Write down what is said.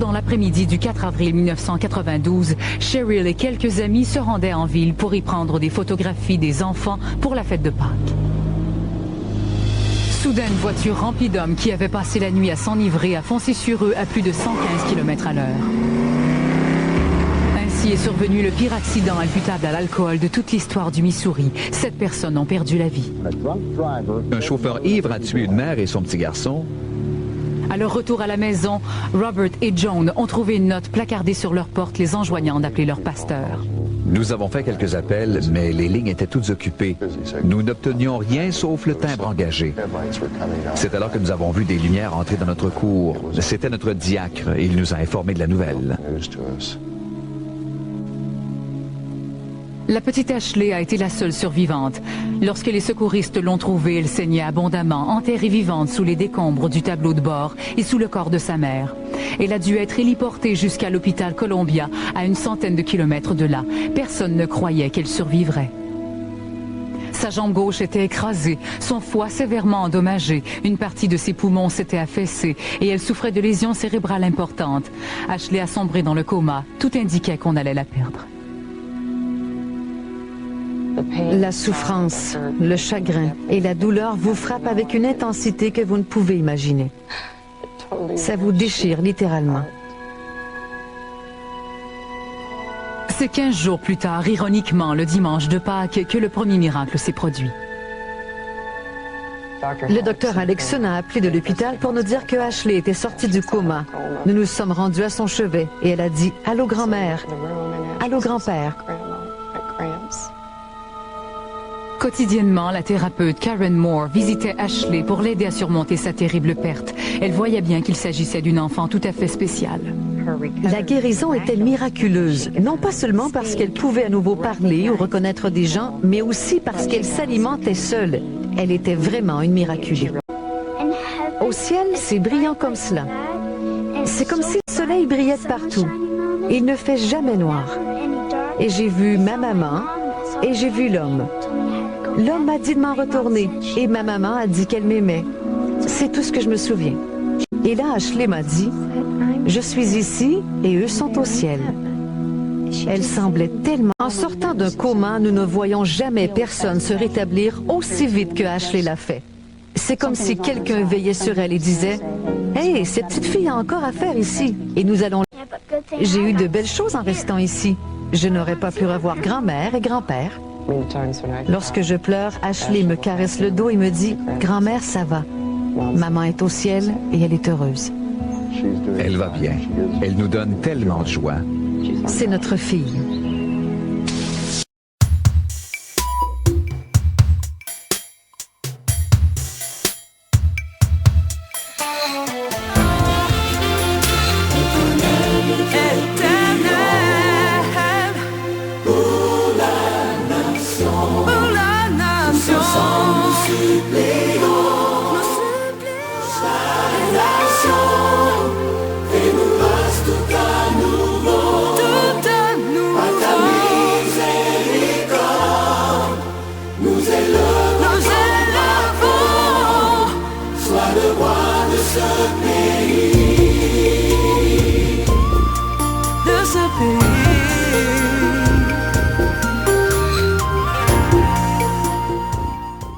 dans l'après-midi du 4 avril 1992, Cheryl et quelques amis se rendaient en ville pour y prendre des photographies des enfants pour la fête de Pâques. Soudain, une voiture remplie d'hommes qui avaient passé la nuit à s'enivrer a foncé sur eux à plus de 115 km à l'heure. Ainsi est survenu le pire accident imputable à l'alcool de toute l'histoire du Missouri. 7 personnes ont perdu la vie. Un chauffeur ivre a tué une mère et son petit garçon. À leur retour à la maison, Robert et Joan ont trouvé une note placardée sur leur porte les enjoignant d'appeler leur pasteur. Nous avons fait quelques appels, mais les lignes étaient toutes occupées. Nous n'obtenions rien sauf le timbre engagé. C'est alors que nous avons vu des lumières entrer dans notre cour. C'était notre diacre et il nous a informés de la nouvelle. La petite Ashley a été la seule survivante. Lorsque les secouristes l'ont trouvée, elle saignait abondamment, enterrée vivante sous les décombres du tableau de bord et sous le corps de sa mère. Elle a dû être héliportée jusqu'à l'hôpital Columbia, à une centaine de kilomètres de là. Personne ne croyait qu'elle survivrait. Sa jambe gauche était écrasée, son foie sévèrement endommagé, une partie de ses poumons s'était affaissée et elle souffrait de lésions cérébrales importantes. Ashley a sombré dans le coma. Tout indiquait qu'on allait la perdre. La souffrance, le chagrin et la douleur vous frappent avec une intensité que vous ne pouvez imaginer. Ça vous déchire littéralement. C'est 15 jours plus tard, ironiquement, le dimanche de Pâques, que le premier miracle s'est produit. Le docteur Alexson a appelé de l'hôpital pour nous dire que Ashley était sortie du coma. Nous nous sommes rendus à son chevet et elle a dit « Allô grand-mère, allô grand-père ». Quotidiennement, la thérapeute Karen Moore visitait Ashley pour l'aider à surmonter sa terrible perte. Elle voyait bien qu'il s'agissait d'une enfant tout à fait spéciale. La guérison était miraculeuse, non pas seulement parce qu'elle pouvait à nouveau parler ou reconnaître des gens, mais aussi parce qu'elle s'alimentait seule. Elle était vraiment une miraculée. Au ciel, c'est brillant comme cela. C'est comme si le soleil brillait de partout. Il ne fait jamais noir. Et j'ai vu ma maman et j'ai vu l'homme. L'homme m'a dit de m'en retourner et ma maman a dit qu'elle m'aimait. C'est tout ce que je me souviens. Et là, Ashley m'a dit, « Je suis ici et eux sont au ciel. » Elle semblait tellement... En sortant d'un coma, nous ne voyons jamais personne se rétablir aussi vite que Ashley l'a fait. C'est comme si quelqu'un veillait sur elle et disait, « Hey, cette petite fille a encore à faire ici et nous allons... » J'ai eu de belles choses en restant ici. Je n'aurais pas pu revoir grand-mère et grand-père. Lorsque je pleure, Ashley me caresse le dos et me dit « Grand-mère, ça va. Maman est au ciel et elle est heureuse. » Elle va bien. Elle nous donne tellement de joie. C'est notre fille.